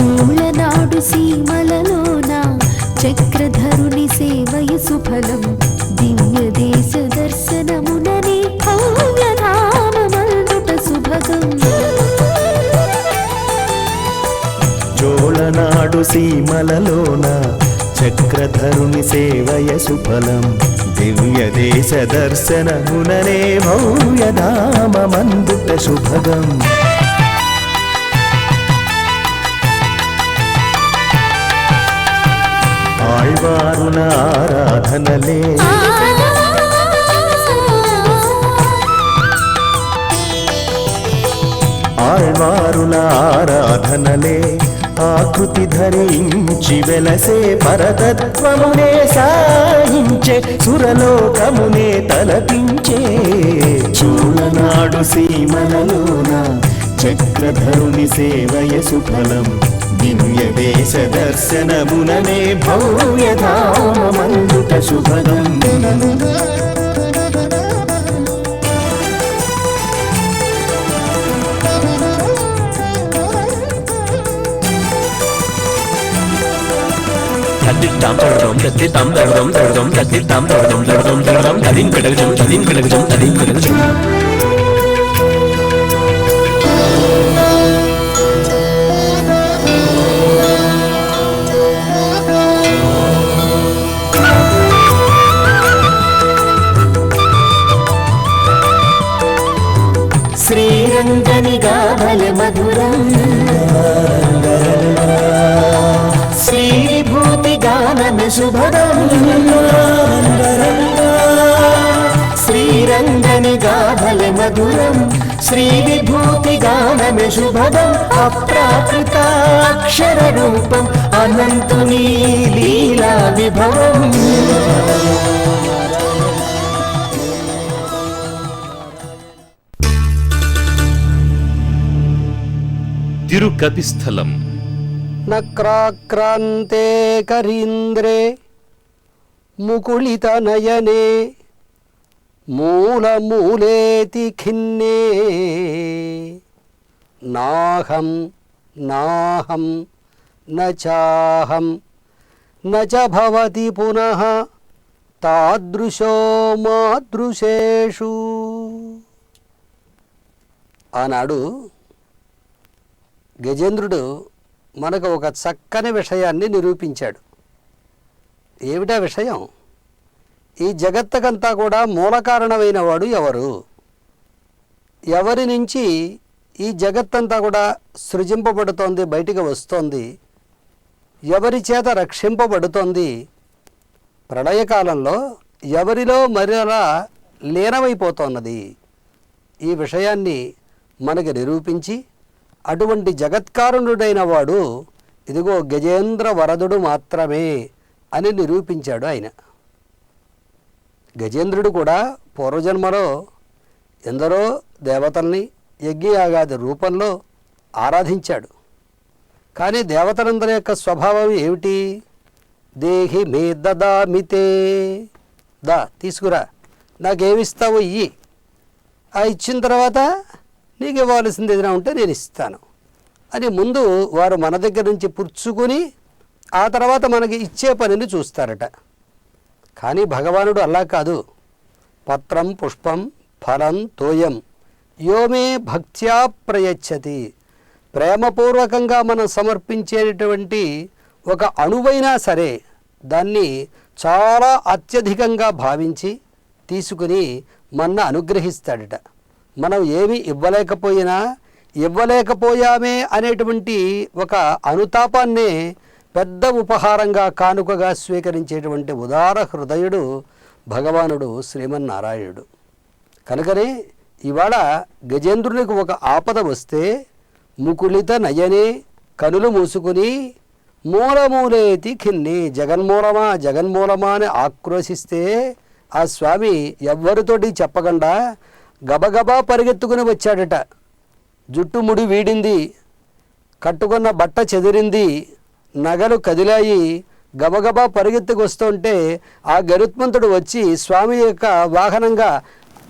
చోళనాడు సీమలలోన చక్రధరుని సేవయ సుఫలం దివ్య దేశ దర్శనముననే భవ్యధామమందుట సుభగం. చోళనాడు సీమలలోన చక్రధరుని సేవయ సుఫలం దివ్య దేశ దర్శనముననే భవ్యధామమందుట శుభగం. ఆళ్వారుల ఆరాధనలే ఆళ్వారుల ఆరాధనలే ఆకృతి ధరించి వెలసే పరతత్వమునే సాయించే సురలోకమునే తలపించే చోళనాడు సీమలలోన చక్రధరుని సేవయ సుఫలం దివ్య దేశ దర్శనముననే భవ్యధామమందుట శుభగం. తద్దిత్తాం తడదం తద్దిత్తాం తడదం తడదం తద్దిత్తాం తడదం తడదం తడదం తదిం కడగజం తదిం కడగజం తదిం కడగజం. శ్రీరంగనిగా భల మధురం శ్రీభూతి గానమే శుభదం. శ్రీరంగనిగా భల మధురం శ్రీవిభూతి గానమే శుభదం. అప్రాకృతాక్షర రూపం అనంతుని లీలా విభవం. తిరుకపిస్థలం. నక్రాక్రాంతే కరీంద్రే ముకుళిత నయనే మూలమూలేతి ఖిన్నే నాహం నాహం నచాహం నచ భవతి పునః తాదృశో మాదృశేషు. ఆనాడు గజేంద్రుడు మనకు ఒక చక్కని విషయాన్ని నిరూపించాడు. ఏమిటా విషయం? ఈ జగత్తుకంతా కూడా మూల కారణమైన వాడు ఎవరు? ఎవరి నుంచి ఈ జగత్తంతా కూడా సృజింపబడుతోంది, బయటికి వస్తోంది? ఎవరి చేత రక్షింపబడుతోంది? ప్రళయకాలంలో ఎవరిలో మరలా లీనమైపోతున్నది? ఈ విషయాన్ని మనకి నిరూపించి అటువంటి జగత్కారణుడైన వాడు ఇదిగో గజేంద్ర వరదుడు మాత్రమే అని నిరూపించాడు ఆయన. గజేంద్రుడు కూడా పూర్వజన్మలో ఎందరో దేవతల్ని యజ్ఞయాగాది రూపంలో ఆరాధించాడు. కానీ దేవతలందరి యొక్క స్వభావం ఏమిటి? దేహి మే దదామితే, దా తీసుకురా, నాకేమిస్తావు ఇయ్యి, ఆ ఇచ్చిన తర్వాత నీకు ఇవ్వాల్సింది ఏదైనా ఉంటే నేను ఇస్తాను అని ముందు వారు మన దగ్గర నుంచి పుచ్చుకుని ఆ తర్వాత మనకి ఇచ్చే పనిని చూస్తారట. కానీ భగవానుడు అలా కాదు. పత్రం పుష్పం ఫలం తోయం యోమే భక్త్యా ప్రయచ్చతి. ప్రేమపూర్వకంగా మనం సమర్పించేటటువంటి ఒక అణువైనా సరే దాన్ని చాలా అత్యధికంగా భావించి తీసుకుని మన అనుగ్రహిస్తాడట. మనం ఏమి ఇవ్వలేకపోయామే అనేటువంటి ఒక అనుతాపాన్నే పెద్ద ఉపహారంగా కానుకగా స్వీకరించేటువంటి ఉదార హృదయుడు భగవానుడు శ్రీమన్నారాయణుడు. కనుకనే ఇవాళ గజేంద్రునికి ఒక ఆపద వస్తే ముకుళిత నయనే, కనులు మూసుకుని మూలమూలేతి ఖిన్ని, జగన్మూలమా జగన్మూలమా అని ఆక్రోశిస్తే ఆ స్వామి ఎవ్వరితోటి చెప్పకుండా గబగబా పరిగెత్తుకుని వచ్చాడట. జుట్టు ముడి వీడింది, కట్టుకున్న బట్ట చెదిరింది, నగలు కదిలాయి. గబగబా పరిగెత్తుకు వస్తుంటే ఆ గరుత్మంతుడు వచ్చి స్వామి యొక్క వాహనంగా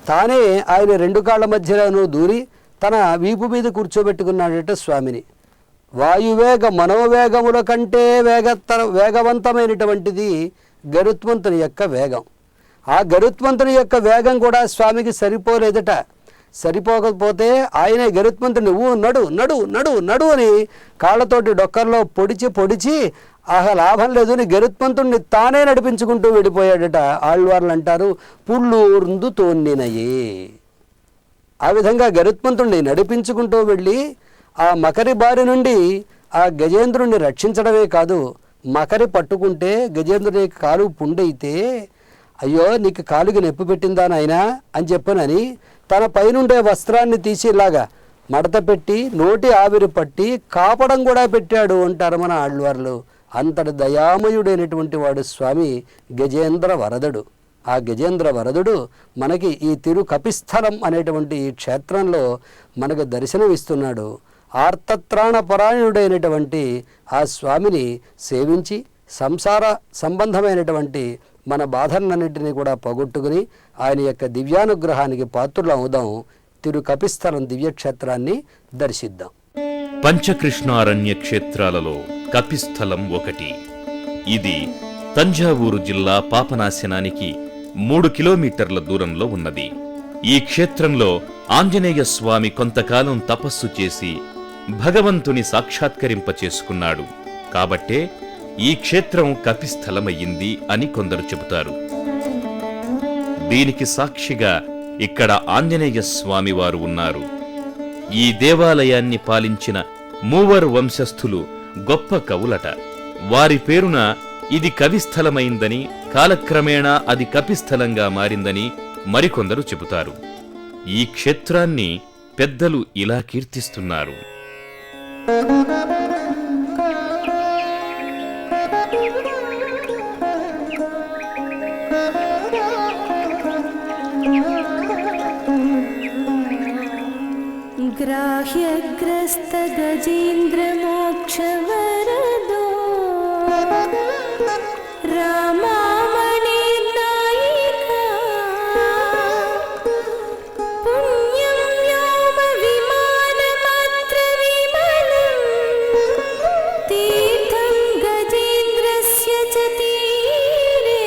తానే ఆయన రెండు కాళ్ళ మధ్యలోనూ దూరి తన వీపు మీద కూర్చోబెట్టుకున్నాడట స్వామిని. వాయువేగ మనోవేగముల కంటే వేగవంతమైనటువంటిది గరుత్మంతుని యొక్క వేగం. ఆ గరుత్మంతుని యొక్క వేగం కూడా స్వామికి సరిపోలేదట. సరిపోకపోతే ఆయనే గరుత్మంతుని నువ్వు నడు నడు నడు నడు అని కాళ్ళతోటి డొక్కర్లో పొడిచి లాభం లేదు అని గరుత్మంతుడిని తానే నడిపించుకుంటూ వెళ్ళిపోయాడట. ఆళ్వార్లు అంటారు పుల్లూర్ందు తోన్నినయే. ఆ విధంగా గరుత్మంతుడిని నడిపించుకుంటూ వెళ్ళి ఆ మకరి బారి నుండి ఆ గజేంద్రుణ్ణి రక్షించడమే కాదు, మకరి పట్టుకుంటే గజేంద్రుని కాలు పుండైతే అయ్యో నీకు కాలుకి నొప్పి పెట్టిందా నాయనా అని చెప్పనని తన పైనుండే వస్త్రాన్ని తీసి ఇలాగా మడత పెట్టి నోటి ఆవిరి పట్టి కాపడం కూడా పెట్టాడు అంటారు మన ఆళ్వార్లు. అంతటి దయామయుడైనటువంటి వాడు స్వామి గజేంద్ర వరదుడు. ఆ గజేంద్ర వరదుడు మనకి ఈ తిరు కపిస్థలం అనేటువంటి ఈ క్షేత్రంలో మనకు దర్శనమిస్తున్నాడు. ఆర్తత్రాణ పరాయణుడైనటువంటి ఆ స్వామిని సేవించి సంసార సంబంధమైనటువంటి మన బాధలన్నింటినీ కూడా పోగొట్టుకుని ఆయన యొక్క దివ్యానుగ్రహానికి పాత్రులు అవుదాం. తిరు కపిస్థలం దివ్యక్షేత్రాన్ని దర్శిద్దాం. పంచకృష్ణారణ్య క్షేత్రాలలో కపిస్థలం ఒకటి. ఇది తంజావూరు జిల్లా పాపనాశనానికి 3 కిలోమీటర్ల దూరంలో ఉన్నది. ఈ క్షేత్రంలో ఆంజనేయ స్వామి కొంతకాలం తపస్సు చేసి భగవంతుని సాక్షాత్కరింపచేసుకున్నాడు. కాబట్టే ఈ క్షేత్రం కపిస్థలమయ్యింది అని కొందరు చెబుతారు. దీనికి సాక్షిగా ఇక్కడ ఆంజనేయ స్వామి వారు ఉన్నారు. ఈ దేవాలయాన్ని పాలించిన మూవర్ వంశస్థులు గొప్ప కవులట. వారి పేరున ఇది కవిస్థలమైందని, కాలక్రమేణా అది కపిస్థలంగా మారిందని మరికొందరు చెబుతారు. ఈ క్షేత్రాన్ని పెద్దలు ఇలా కీర్తిస్తున్నారు. ग्राह्यग्रस्त गजेन्द्र मोक्षवरदो रामामणि नायिका पुण्यं व्योम विमानमात्र विमलं तीर्थं गजेन्द्रस्य च तीरे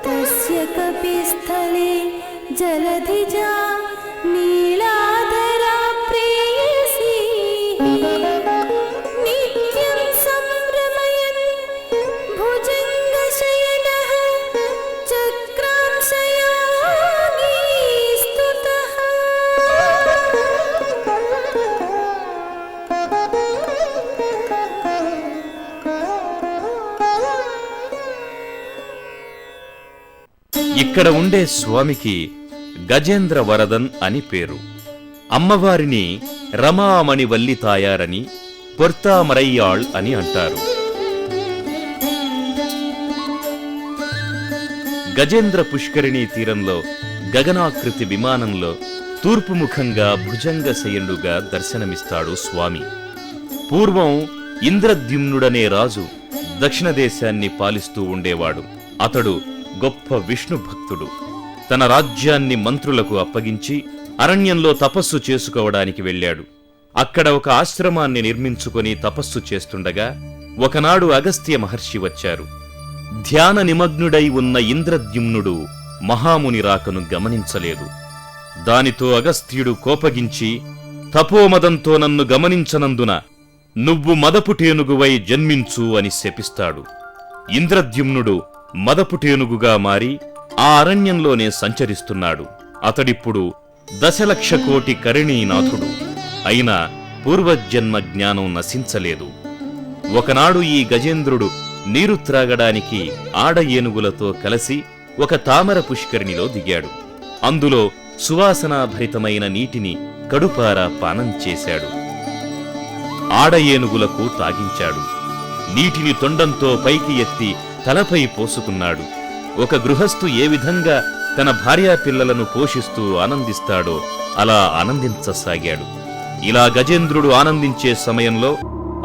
तस्य कपिस्थले जलधिजा नीलाधरा प्रेयसी नित्यं संभ्रमयन् भुजङ्गशयनः चक्रांशयागी स्तुतः। ఇక్కడ ఉండే స్వామికి గజేంద్ర వరదన్ అని పేరు. అమ్మవారిని రమామణి వల్లి తాయారని, పొర్తామరయ్యాళ్ అని అంటారు. గజేంద్ర పుష్కరిణీ తీరంలో గగనాకృతి విమానంలో తూర్పుముఖంగా భుజంగ శయనుడుగా దర్శనమిస్తాడు స్వామి. పూర్వం ఇంద్రద్యుమ్నుడనే రాజు దక్షిణ దేశాన్ని పాలిస్తూ ఉండేవాడు. అతడు గొప్ప విష్ణు భక్తుడు. తన రాజ్యాన్ని మంత్రులకు అప్పగించి అరణ్యంలో తపస్సు చేసుకోవడానికి వెళ్ళాడు. అక్కడ ఒక ఆశ్రమాన్ని నిర్మించుకొని తపస్సు చేస్తుండగా ఒకనాడు అగస్త్య మహర్షి వచ్చారు. ధ్యాన నిమగ్నుడై ఉన్న ఇంద్రద్యుమ్నుడు మహాముని రాకను గమనించలేదు. దానితో అగస్త్యుడు కోపగించి, తపోమదంతో నన్ను గమనించనందున నువ్వు మదపుటేనుగువై జన్మించు అని శపిస్తాడు. ఇంద్రద్యుమ్నుడు మదపుటేనుగుగా మారి ఆ అరణ్యంలోనే సంచరిస్తున్నాడు. అతడిప్పుడు 10,00,000 కోటి కరిణీనాథుడు. అయినా పూర్వజన్మ జ్ఞానం నశించలేదు. ఒకనాడు ఈ గజేంద్రుడు నీరు త్రాగడానికి ఆడ ఏనుగులతో కలిసి ఒక తామర పుష్కరిణిలో దిగాడు. అందులో సువాసనాభరితమైన నీటిని కడుపారా పానం చేశాడు. ఆడ ఏనుగులకు తాగించాడు. నీటిని తొండంతో పైకి ఎత్తి తలపై పోసుకున్నాడు. ఒక గృహస్థు ఏ విధంగా తన భార్యాపిల్లలను పోషిస్తూ ఆనందిస్తాడో అలా ఆనందించసాగాడు. ఇలా గజేంద్రుడు ఆనందించే సమయంలో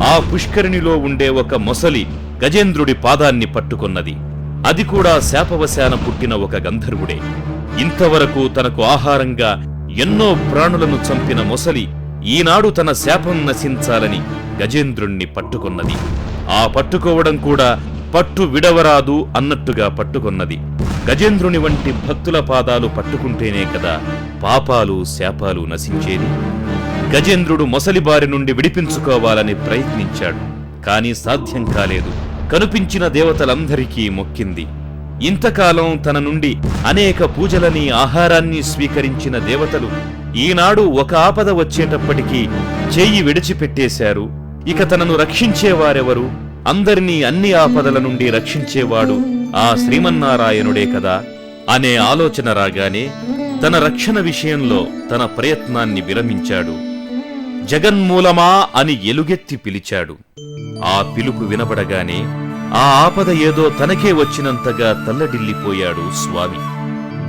ఆ పుష్కరిణిలో ఉండే ఒక మొసలి గజేంద్రుడి పాదాన్ని పట్టుకొన్నది. అది కూడా శాపవశాన పుట్టిన ఒక గంధర్వుడే. ఇంతవరకు తనకు ఆహారంగా ఎన్నో ప్రాణులను చంపిన మొసలి ఈనాడు తన శాపం నశించాలని గజేంద్రుణ్ణి పట్టుకొన్నది. ఆ పట్టుకోవడం కూడా పట్టు విడవరాదు అన్నట్టుగా పట్టుకొన్నది. గజేంద్రుని వంటి భక్తుల పాదాలు పట్టుకుంటేనే కదా పాపాలు శాపాలు నశించేది. గజేంద్రుడు మొసలి బారి నుండి విడిపించుకోవాలని ప్రయత్నించాడు. కాని సాధ్యం కాలేదు. కనిపించిన దేవతలందరికీ మొక్కింది. ఇంతకాలం తన నుండి అనేక పూజలని ఆహారాన్ని స్వీకరించిన దేవతలు ఈనాడు ఒక ఆపద వచ్చేటప్పటికీ చెయ్యి విడిచిపెట్టేశారు. ఇక తనను రక్షించేవారెవరు? అందరినీ అన్ని ఆపదల నుండి రక్షించేవాడు ఆ శ్రీమన్నారాయణుడే కదా అనే ఆలోచన రాగానే తన రక్షణ విషయంలో తన ప్రయత్నాన్ని విరమించాడు. జగన్మూలమా అని ఎలుగెత్తి పిలిచాడు. ఆ పిలుపు వినబడగానే ఆ ఆపద ఏదో తనకే వచ్చినంతగా తల్లడిల్లిపోయాడు స్వామి.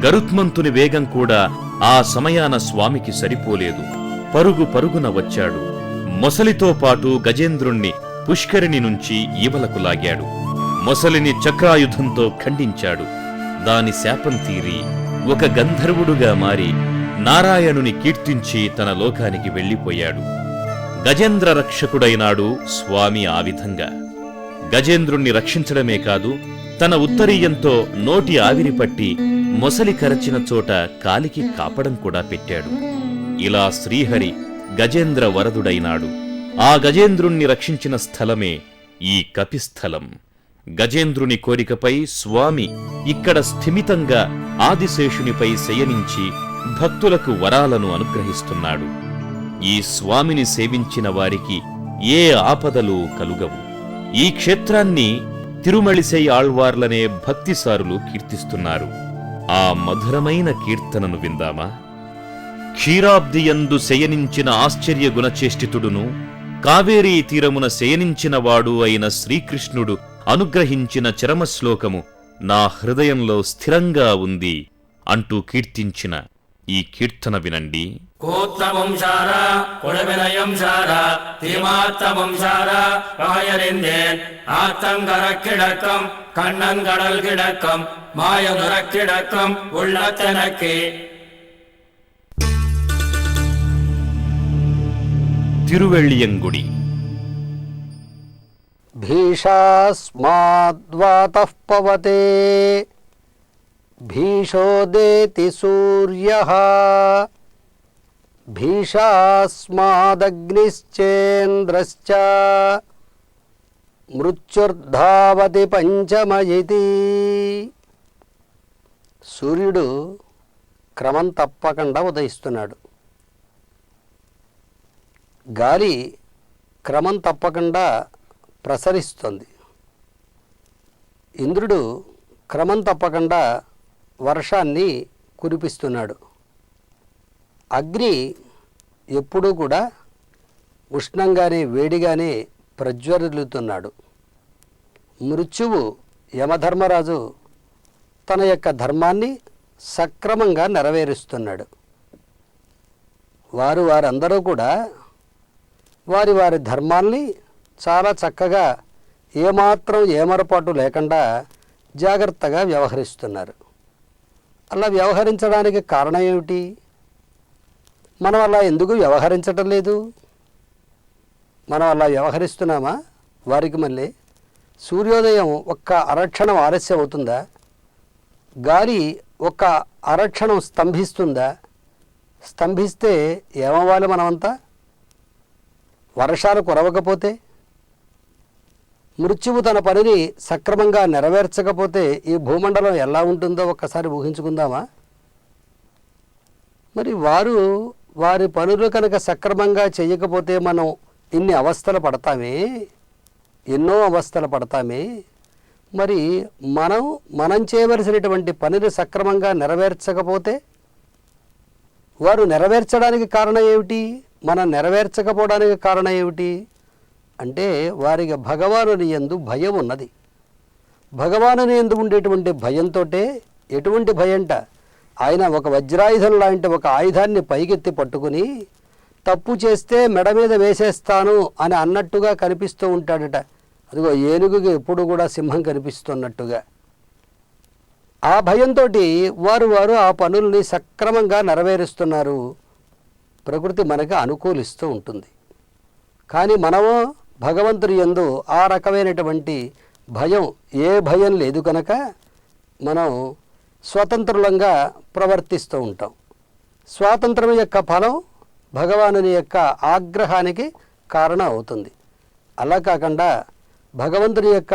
గరుత్మంతుని వేగం కూడా ఆ సమయాన స్వామికి సరిపోలేదు. పరుగు పరుగున వచ్చాడు. మొసలితో పాటు గజేంద్రుణ్ణి పుష్కరిణి నుంచి ఈవలకు లాగాడు. మొసలిని చక్రాయుధంతో ఖండించాడు. దాని శాపం తీరి ఒక గంధర్వుడుగా మారి నారాయణుని కీర్తించి తన లోకానికి వెళ్ళిపోయాడు. గజేంద్ర రక్షకుడైనాడు స్వామి. ఆ విధంగా గజేంద్రుణ్ణి రక్షించడమే కాదు, తన ఉత్తరీయంతో నోటి ఆవిరి పట్టి మొసలి కరచిన చోట కాలికి కాపడం కూడా పెట్టాడు. ఇలా శ్రీహరి గజేంద్ర వరదుడైనాడు. ఆ గజేంద్రుణ్ణి రక్షించిన స్థలమే ఈ కపిస్థలం. గజేంద్రుని కోరికపై స్వామి ఇక్కడ స్థిమితంగా ఆదిశేషునిపై శయనించి భక్తులకు వరాలను అనుగ్రహిస్తున్నాడు. ఈ స్వామిని సేవించిన వారికి ఏ ఆపదలు కలుగవు. ఈ క్షేత్రాన్ని తిరుమళిసై ఆళ్వార్లనే భక్తిసారులు కీర్తిస్తున్నారు. ఆ మధురమైన కీర్తనను విందామా? క్షీరాబ్దియందు శయనించిన ఆశ్చర్య గుణచేష్టితుడును కావేరీ తీరమున శయనించినవాడు అయిన శ్రీకృష్ణుడు అనుగ్రహించిన చరమశ్లోకము నా హృదయంలో స్థిరంగా ఉంది అంటూ కీర్తించిన ఈ కీర్తన వినండి. கூத்தவம்சார குழவினயம்சார தீமாத்தவம்சார வாயறிந்தேன் ஆத்தங்கர கிடக்கும் கண்ணங்கடல் கிடக்கும் மாயதுர கிடக்கும் உள்ளத்தனக்கு. తిరువెళ్ళియంగుడి. భీషాస్మాద్వాతః పవతే భీషోదేతి సూర్యః భీషాస్మాదగ్నిశ్చేంద్రశ్చ మృత్యుర్ధావతి పంచమయితి. సూర్యుడు క్రమం తప్పకుండా ఉదయిస్తున్నాడు. గాలి క్రమం తప్పకుండా ప్రసరిస్తుంది. ఇంద్రుడు క్రమం తప్పకుండా వర్షాన్ని కురిపిస్తున్నాడు. అగ్ని ఎప్పుడూ కూడా ఉష్ణంగానే వేడిగానే ప్రజ్వరిల్లుతున్నాడు. మృత్యువు యమధర్మరాజు తన యొక్క ధర్మాన్ని సక్రమంగా నెరవేరుస్తున్నాడు. వారందరూ కూడా వారి వారి ధర్మాల్ని చాలా చక్కగా ఏమాత్రం ఏమరపాటు లేకుండా జాగ్రత్తగా వ్యవహరిస్తున్నారు. అలా వ్యవహరించడానికి కారణం ఏమిటి? మనం అలా ఎందుకు వ్యవహరించటం లేదు? మనం అలా వ్యవహరిస్తున్నామా? వారికి మళ్ళీ సూర్యోదయం ఒక్క అరక్షణం ఆలస్యం అవుతుందా? గాలి ఒక్క అరక్షణం స్తంభిస్తుందా? స్తంభిస్తే ఏమవ్వాలి మనమంతా? వర్షాలు కురవకపోతే, మృత్యువు తన పనిని సక్రమంగా నెరవేర్చకపోతే ఈ భూమండలం ఎలా ఉంటుందో ఒక్కసారి ఊహించుకుందామా? మరి వారి పనులు కనుక సక్రమంగా చేయకపోతే మనం ఇన్ని అవస్థలు పడతామే, ఎన్నో అవస్థలు పడతామే. మరి మనం చేయవలసినటువంటి పనిని సక్రమంగా నెరవేర్చకపోతే వారు నెరవేర్చడానికి కారణం ఏమిటి? మనం నెరవేర్చకపోవడానికి కారణం ఏమిటి అంటే వారికి భగవానుని యందు భయం ఉన్నది. భగవానుని యందు ఉండేటువంటి భయంతో, ఎటువంటి భయంట? ఆయన ఒక వజ్రాయుధం లాంటి ఒక ఆయుధాన్ని పైకెత్తి పట్టుకుని తప్పు చేస్తే మెడ మీద వేసేస్తాను అని అన్నట్టుగా కనిపిస్తూ ఉంటాడట. అదిగో ఏనుగుకి ఎప్పుడు కూడా సింహం కనిపిస్తున్నట్టుగా. ఆ భయంతో వారు ఆ పనుల్ని సక్రమంగా నెరవేరుస్తున్నారు. ప్రకృతి మనకి అనుకూలిస్తూ ఉంటుంది. కానీ మనము భగవంతుని యందు ఆ రకమైనటువంటి భయం, ఏ భయం లేదు కనుక మనం స్వతంత్రులంగా ప్రవర్తిస్తూ ఉంటాం. స్వాతంత్రం యొక్క ఫలం భగవానుని యొక్క ఆగ్రహానికి కారణం అవుతుంది. అలా కాకుండా భగవంతుని యొక్క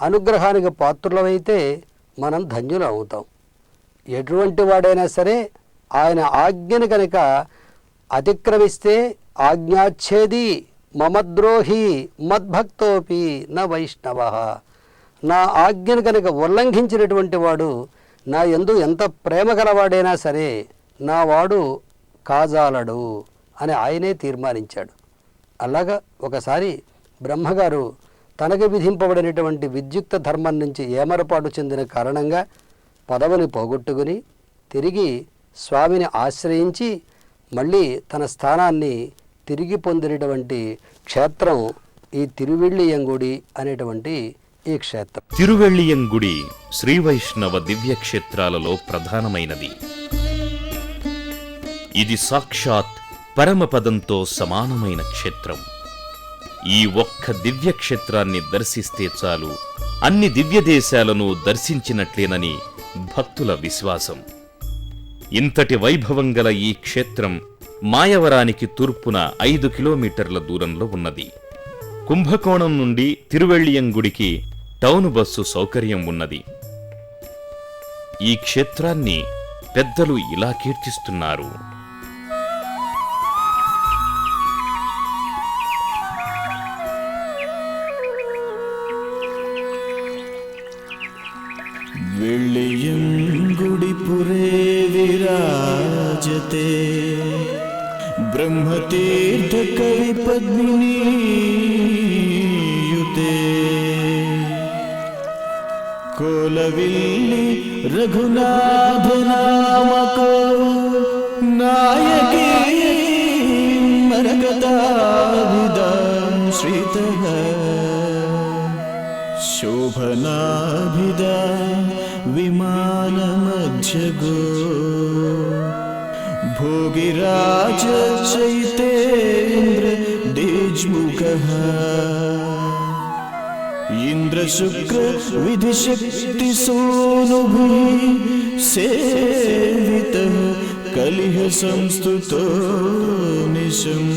అనుగ్రహానికి పాత్రులమైతే మనం ధన్యులం అవుతాం. ఎటువంటి వాడైనా సరే ఆయన ఆజ్ఞను కనుక అతిక్రమిస్తే ఆజ్ఞాచ్ఛేది మమద్రోహి మద్భక్తోపి న వైష్ణవ, నా ఆజ్ఞను కనుక ఉల్లంఘించినటువంటి వాడు నా యందు ఎంత ప్రేమ గలవాడైనా సరే నా వాడు కాజాలడు అని ఆయనే తీర్మానించాడు. అలాగా ఒకసారి బ్రహ్మగారు తనకు విధింపబడినటువంటి విద్యుక్త ధర్మం నుంచి ఏమరపాటు చెందిన కారణంగా పదవిని పోగొట్టుకుని తిరిగి స్వామిని ఆశ్రయించి మళ్ళీ తన స్థానాన్ని తిరిగి పొందినటువంటి క్షేత్రం ఈ తిరువెళ్ళియంగుడి అనేటువంటి ఈ క్షేత్రం. తిరువెళ్ళియంగుడి శ్రీవైష్ణవ దివ్యక్షేత్రాలలో ప్రధానమైనది. ఇది సాక్షాత్ పరమపదంతో సమానమైన క్షేత్రం. ఈ ఒక్క దివ్యక్షేత్రాన్ని దర్శిస్తే చాలు అన్ని దివ్యదేశాలను దర్శించినట్లేనని భక్తుల విశ్వాసం. ఇంతటి వైభవం గల ఈ క్షేత్రం మాయవరానికి తూర్పున 5 కిలోమీటర్ల దూరంలో ఉన్నది. కుంభకోణం నుండి తిరువెళ్ళియంగుడికి టౌన్ బస్సు సౌకర్యం ఉన్నది. ఈ క్షేత్రాన్ని పెద్దలు ఇలా కీర్తిస్తున్నారు. वेळ्ळियङ्गुडिपुरे विराजते ब्रह्मतीर्थकविपद्मिनीयुते कोलविल्लि रघुनाथनामको नायकी मरकताभिदां श्रीतः शोभनाभिदा विमानमध्यगो भोगिराज चैतेन्द्र देज्मुखः इन्द्रशुक्र विधिशक्तिसूनुभिः सेवितः कलिह संस्तुतो निशम्.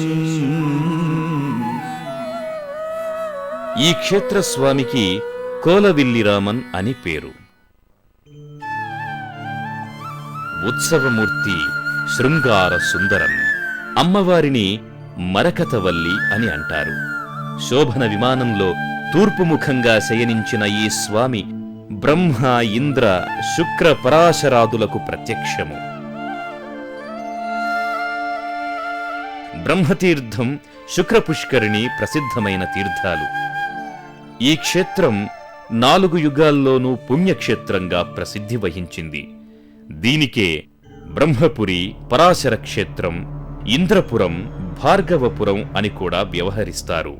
ఈ క్షేత్రస్వామికి కోలవిల్లిరామన్ అని పేరు. ఉత్సవమూర్తి శృంగార సుందరం. అమ్మవారిని మరకతవల్లి అని అంటారు. శోభన విమానంలో తూర్పుముఖంగా శయనించిన ఈ స్వామి బ్రహ్మ, ఇంద్ర, శుక్ర పరాశరాదులకు ప్రత్యక్షము. బ్రహ్మతీర్థం, శుక్రపుష్కరిణి ప్రసిద్ధమైన తీర్థాలు. ఈ క్షేత్రం 4 యుగాల్లోనూ పుణ్యక్షేత్రంగా ప్రసిద్ధి వహించింది. దీనికే బ్రహ్మపురి, పరాశర క్షేత్రం, ఇంద్రపురం, భార్గవపురం అని కూడా వ్యవహరిస్తారు.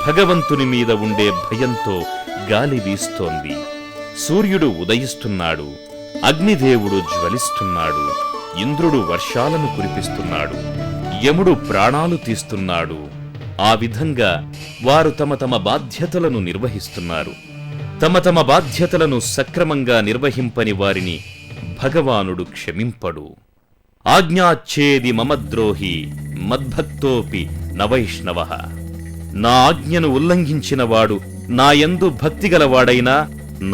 భగవంతుని మీద ఉండే భయంతో గాలి వీస్తోంది. సూర్యుడు ఉదయిస్తున్నాడు, అగ్నిదేవుడు జ్వలిస్తున్నాడు, ఇంద్రుడు వర్షాలను కురిపిస్తున్నాడు, యముడు ప్రాణాలు తీస్తున్నాడు. ఆ విధంగా వారు తమ తమ బాధ్యతలను నిర్వహిస్తున్నారు. తమ తమ బాధ్యతలను సక్రమంగా నిర్వహింపని వారిని భగవానుడు క్షమింపడు. ఆజ్ఞాచ్ఛేది మమద్రోహి మద్భక్తోపి నవైష్ణవః. నా ఆజ్ఞను ఉల్లంఘించినవాడు నాయందు భక్తిగలవాడైనా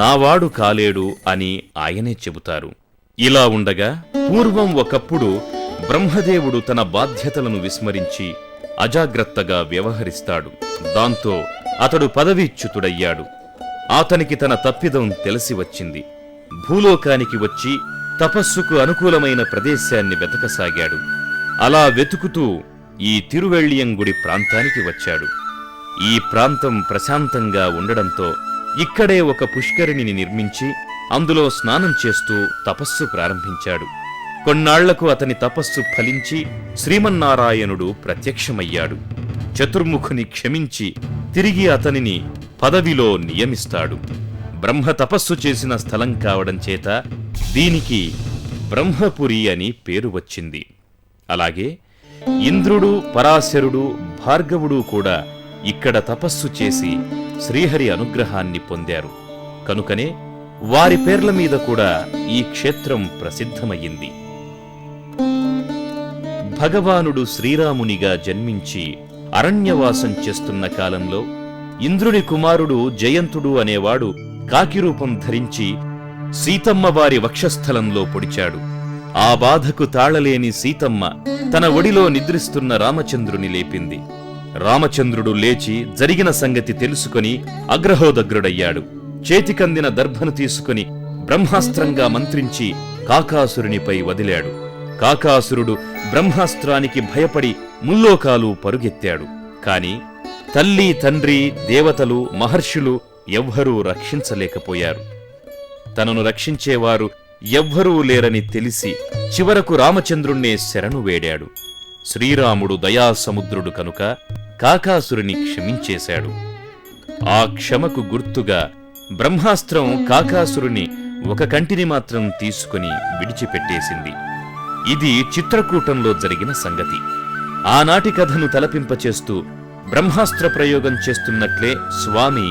నావాడు కాలేడు అని ఆయనే చెబుతారు. ఇలా ఉండగా పూర్వం ఒకప్పుడు బ్రహ్మదేవుడు తన బాధ్యతలను విస్మరించి అజాగ్రత్తగా వ్యవహరిస్తాడు. దాంతో అతడు పదవీచ్యుతుడయ్యాడు. అతనికి తన తప్పిదం తెలిసి వచ్చింది. భూలోకానికి వచ్చి తపస్సుకు అనుకూలమైన ప్రదేశాన్ని వెతకసాగాడు. అలా వెతుకుతూ ఈ తిరువెళ్ళియంగుడి ప్రాంతానికి వచ్చాడు. ఈ ప్రాంతం ప్రశాంతంగా ఉండడంతో ఇక్కడే ఒక పుష్కరిణిని నిర్మించి అందులో స్నానం చేస్తూ తపస్సు ప్రారంభించాడు. కొన్నాళ్లకు అతని తపస్సు ఫలించి శ్రీమన్నారాయణుడు ప్రత్యక్షమయ్యాడు. చతుర్ముఖుని క్షమించి తిరిగి అతనిని పదవిలో నియమిస్తాడు. బ్రహ్మ తపస్సు చేసిన స్థలం కావడం చేత దీనికి బ్రహ్మపురి అని పేరు వచ్చింది. అలాగే ఇంద్రుడు, పరాశరుడు, భార్గవుడు కూడా ఇక్కడ తపస్సు చేసి శ్రీహరి అనుగ్రహాన్ని పొందారు. కనుకనే వారి పేర్ల మీద కూడా ఈ క్షేత్రం ప్రసిద్ధమయ్యింది. భగవానుడు శ్రీరామునిగా జన్మించి అరణ్యవాసం చేస్తున్న కాలంలో ఇంద్రుని కుమారుడు జయంతుడు అనేవాడు కాకిరూపం ధరించి సీతమ్మ వారి వక్షస్థలంలో పొడిచాడు. ఆ బాధకు తాళలేని సీతమ్మ తన ఒడిలో నిద్రిస్తున్న రామచంద్రుని లేపింది. రామచంద్రుడు లేచి జరిగిన సంగతి తెలుసుకొని అగ్రహోదగ్రుడయ్యాడు. చేతికందిన దర్భను తీసుకుని బ్రహ్మాస్త్రంగా మంత్రించి కాకాసురునిపై వదిలాడు. కాకాసురుడు బ్రహ్మాస్త్రానికి భయపడి ముల్లోకాలు పరుగెత్తాడు. కాని తల్లి, తండ్రి, దేవతలు, మహర్షులు ఎవ్వరూ రక్షించలేకపోయారు. తనను రక్షించేవారు ఎవ్వరూ లేరని తెలిసి చివరకు రామచంద్రుణ్ణే శరణు వేడాడు. శ్రీరాముడు దయాసముద్రుడు కనుక కాకాసురుని క్షమించేశాడు. ఆ క్షమకు గుర్తుగా బ్రహ్మాస్త్రం కాకాసురుని ఒక కంటిని మాత్రం తీసుకుని విడిచిపెట్టేసింది. ఇది చిత్రకూటంలో జరిగిన సంగతి. ఆనాటి కథను తలపింపచేస్తూ బ్రహ్మాస్త్ర ప్రయోగం చేస్తున్నట్లే స్వామి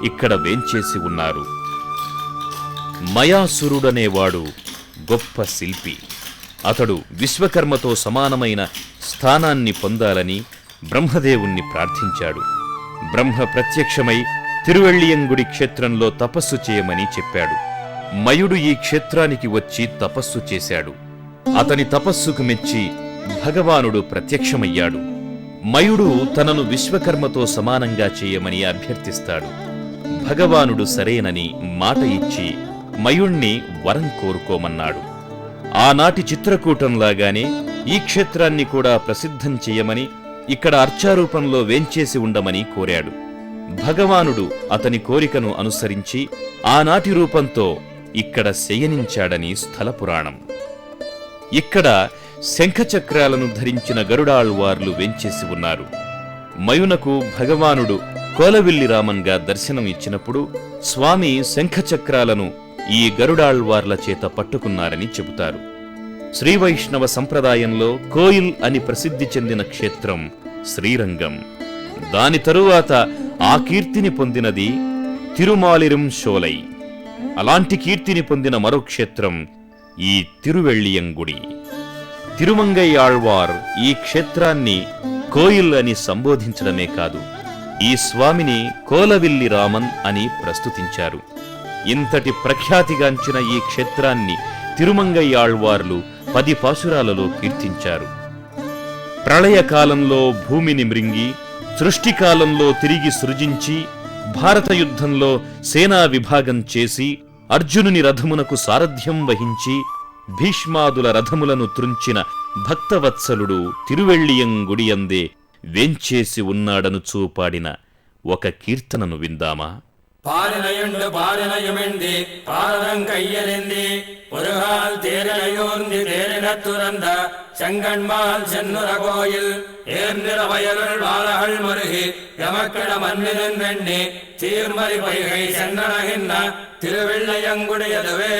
ఇక్కడ వేంచేసి ఉన్నారు. మయాసురుడనేవాడు గొప్ప శిల్పి. అతడు విశ్వకర్మతో సమానమైన స్థానాన్ని పొందాలని బ్రహ్మదేవుణ్ణి ప్రార్థించాడు. బ్రహ్మ ప్రత్యక్షమై తిరువెళ్ళియంగుడి క్షేత్రంలో తపస్సు చేయమని చెప్పాడు. మయుడు ఈ క్షేత్రానికి వచ్చి తపస్సు చేశాడు. అతని తపస్సుకు మెచ్చి భగవానుడు ప్రత్యక్షమయ్యాడు. మయుడు తనను విశ్వకర్మతో సమానంగా చేయమని అభ్యర్థిస్తాడు. భగవానుడు సరేనని మాట ఇచ్చి మయుణ్ణి వరం కోరుకోమన్నాడు. ఆనాటి చిత్రకూటంలాగానే ఈ క్షేత్రాన్ని కూడా ప్రసిద్ధం చేయమని, ఇక్కడ అర్చారూపంలో వేంచేసి ఉండమని కోరాడు. భగవానుడు అతని కోరికను అనుసరించి ఆనాటి రూపంతో ఇక్కడ శయనించాడని స్థల పురాణం. ఇక్కడ శంఖచక్రాలను ధరించిన గరుడాళ్వార్లు వేంచేసి ఉన్నారు. మయునకు భగవానుడు కోలవిల్లి రామన్గా దర్శనం ఇచ్చినప్పుడు స్వామి శంఖచక్రాలను ఈ గరుడాళ్వార్ల చేత పట్టుకున్నారని చెబుతారు. శ్రీవైష్ణవ సంప్రదాయంలో కోయిల్ అని ప్రసిద్ధి చెందిన క్షేత్రం శ్రీరంగం. దాని తరువాత ఆ కీర్తిని పొందినది తిరుమాలిరం షోలై. అలాంటి కీర్తిని పొందిన మరో క్షేత్రం ఈ తిరువెళ్ళియంగుడి. తిరుమంగయ్యాళ్వార్ ఈ క్షేత్రాన్ని కోయిల్ అని సంబోధించడమే కాదు, ఈ స్వామిని కోలవిల్లి రామన్ అని ప్రస్తుతించారు. ఇంతటి ప్రఖ్యాతిగాంచిన ఈ క్షేత్రాన్ని తిరుమంగయ్యాళ్వార్లు 10 పాశురాలలో కీర్తించారు. ప్రళయకాలంలో భూమిని మృంగి, సృష్టికాలంలో తిరిగి సృజించి, భారత యుద్ధంలో సేనా విభాగం చేసి, అర్జునుని రథమునకు సారథ్యం వహించి, భీష్మాదుల రథములను త్రుంచిన భక్తవత్సలుడు తిరువెళ్ళియంగుడియందే వేంచేసి ఉన్నాడను చూపాడిన ఒక కీర్తనను విందామా? பாரினையுண்டு பாரினையுமெந்தி பாரதங் கையறிந்தி ஒருகால் தேரினையோர்ந்தி தேரினத் துறந்த செங்கண்மால் சென்னுர கோயில் ஏர்நிற வயலுள் வாழகள் மருகி எமக்கிட மன்னிதன் வெண்ணி தீர்மறி பொய்கை சென்றனகின்ற திருவெள்ளையங்குடையதுவே.